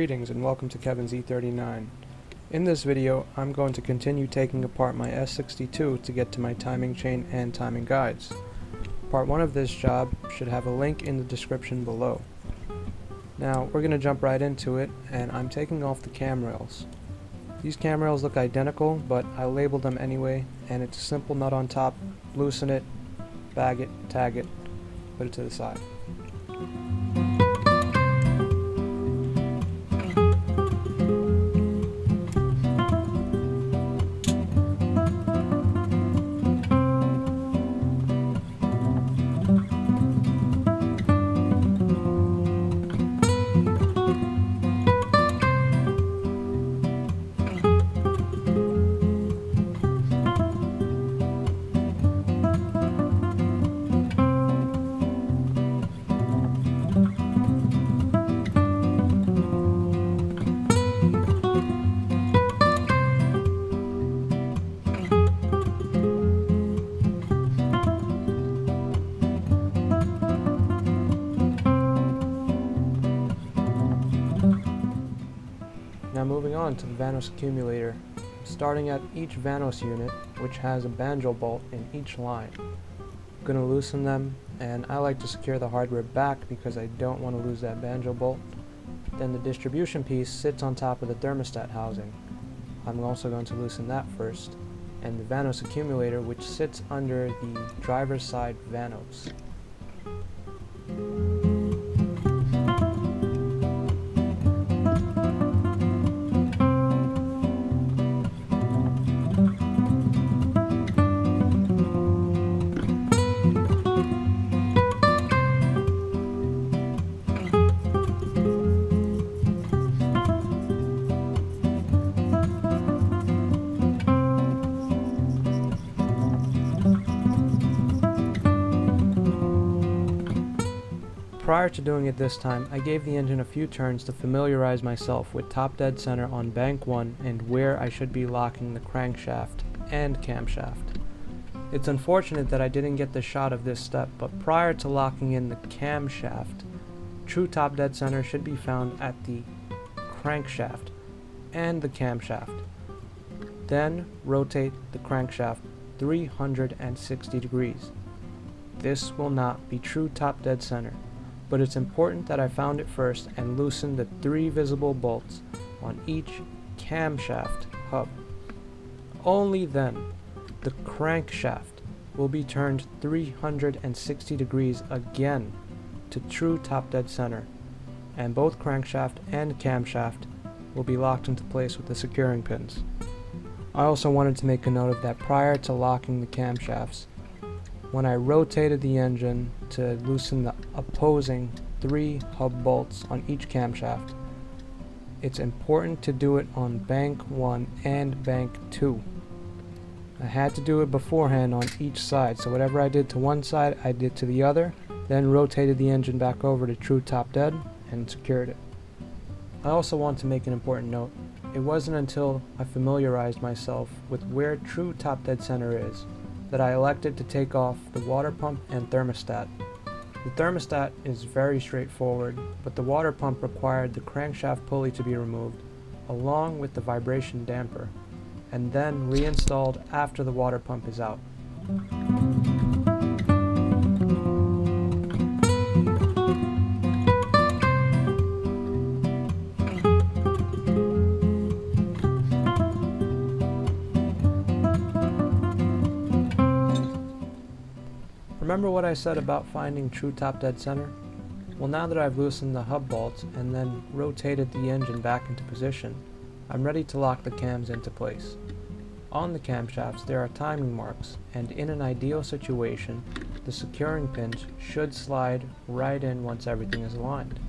Greetings and welcome to Kevin's E39. In this video, I'm going to continue taking apart my S62 to get to my timing chain and timing guides. Part 1 of this job should have a link in the description below. Now, we're going to jump right into it, and I'm taking off the cam rails. These cam rails look identical, but I labeled them anyway, and it's a simple nut on top, loosen it, bag it, tag it, put it to the side. Now moving on to the Vanos accumulator, starting at each Vanos unit, which has a banjo bolt in each line. I'm going to loosen them, and I like to secure the hardware back because I don't want to lose that banjo bolt. Then the distribution piece sits on top of the thermostat housing. I'm also going to loosen that first, and the Vanos accumulator, which sits under the driver's side Vanos. Prior to doing it this time, I gave the engine a few turns to familiarize myself with top dead center on bank 1 and where I should be locking the crankshaft and camshaft. It's unfortunate that I didn't get the shot of this step, but prior to locking in the camshaft, true top dead center should be found at the crankshaft and the camshaft. Then rotate the crankshaft 360 degrees. This will not be true top dead center, but it's important that I found it first and loosened the 3 visible bolts on each camshaft hub. Only then, the crankshaft will be turned 360 degrees again to true top dead center, and both crankshaft and camshaft will be locked into place with the securing pins. I also wanted to make a note of that prior to locking the camshafts, when I rotated the engine to loosen the opposing 3 hub bolts on each camshaft, it's important to do it on bank 1 and bank 2. I had to do it beforehand on each side, so whatever I did to one side, I did to the other, then rotated the engine back over to true top dead and secured it. I also want to make an important note. It wasn't until I familiarized myself with where true top dead center is that I elected to take off the water pump and thermostat. The thermostat is very straightforward, but the water pump required the crankshaft pulley to be removed, along with the vibration damper, and then reinstalled after the water pump is out. Remember what I said about finding true top dead center? Well, now that I've loosened the hub bolts and then rotated the engine back into position, I'm ready to lock the cams into place. On the camshafts there are timing marks, and in an ideal situation, the securing pins should slide right in once everything is aligned.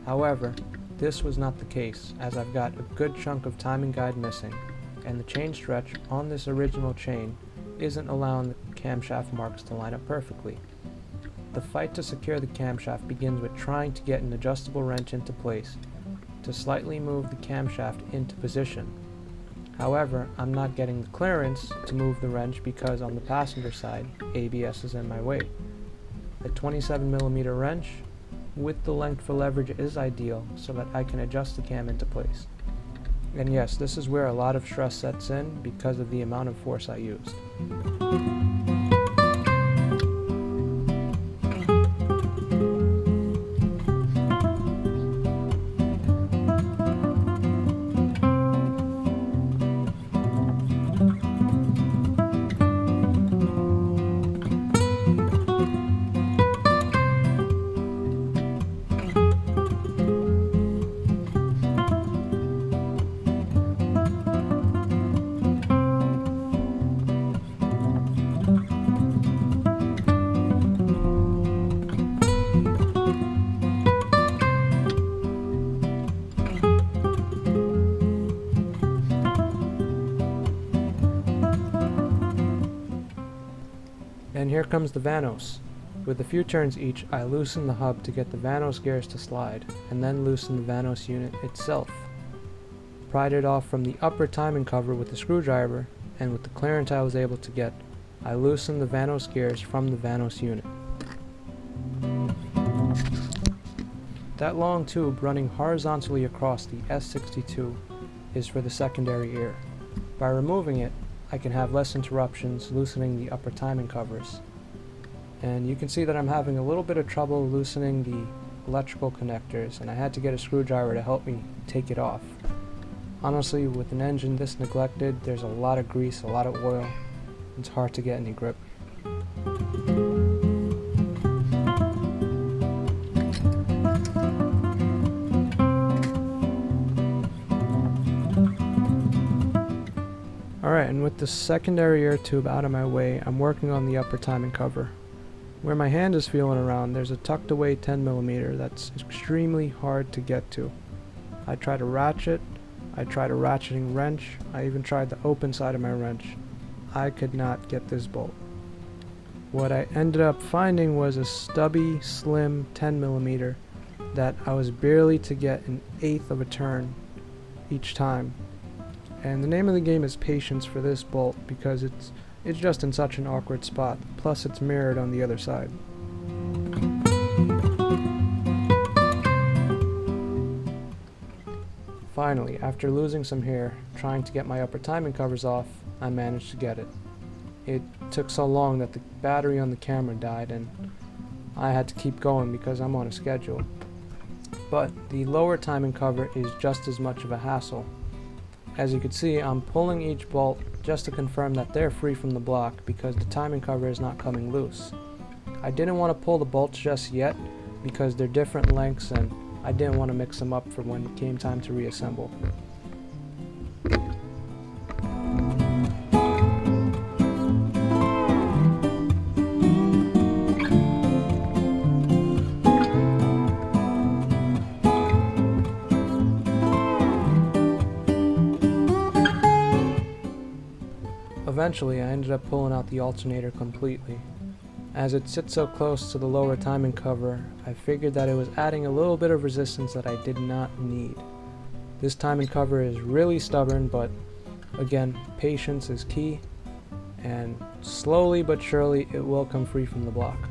However, this was not the case, as I've got a good chunk of timing guide missing, and the chain stretch on this original chain isn't allowing the camshaft marks to line up perfectly. The fight to secure the camshaft begins with trying to get an adjustable wrench into place to slightly move the camshaft into position. However, I'm not getting the clearance to move the wrench because on the passenger side, ABS is in my way. The 27mm wrench with the length for leverage is ideal so that I can adjust the cam into place. And yes, this is where a lot of stress sets in because of the amount of force I used. And here comes the Vanos. With a few turns each, I loosen the hub to get the Vanos gears to slide, and then loosen the Vanos unit itself. Pried it off from the upper timing cover with the screwdriver, and with the clearance I was able to get, I loosened the Vanos gears from the Vanos unit. That long tube running horizontally across the S62 is for the secondary ear. By removing it, I can have less interruptions loosening the upper timing covers. And you can see that I'm having a little bit of trouble loosening the electrical connectors, and I had to get a screwdriver to help me take it off. Honestly, with an engine this neglected, there's a lot of grease, a lot of oil. It's hard to get any grip. Alright, and with the secondary air tube out of my way, I'm working on the upper timing cover. Where my hand is feeling around, there's a tucked away 10mm that's extremely hard to get to. I try to ratchet, I tried a ratcheting wrench, I even tried the open side of my wrench. I could not get this bolt. What I ended up finding was a stubby, slim 10mm that I was barely to get an eighth of a turn each time. And the name of the game is patience for this bolt because it's just in such an awkward spot, plus it's mirrored on the other side. Finally, after losing some hair, trying to get my upper timing covers off, I managed to get it. It took so long that the battery on the camera died and I had to keep going because I'm on a schedule. But the lower timing cover is just as much of a hassle. As you can see, I'm pulling each bolt just to confirm that they're free from the block because the timing cover is not coming loose. I didn't want to pull the bolts just yet because they're different lengths and I didn't want to mix them up for when it came time to reassemble. Eventually, I ended up pulling out the alternator completely. As it sits so close to the lower timing cover, I figured that it was adding a little bit of resistance that I did not need. This timing cover is really stubborn, but again, patience is key, and slowly but surely it will come free from the block.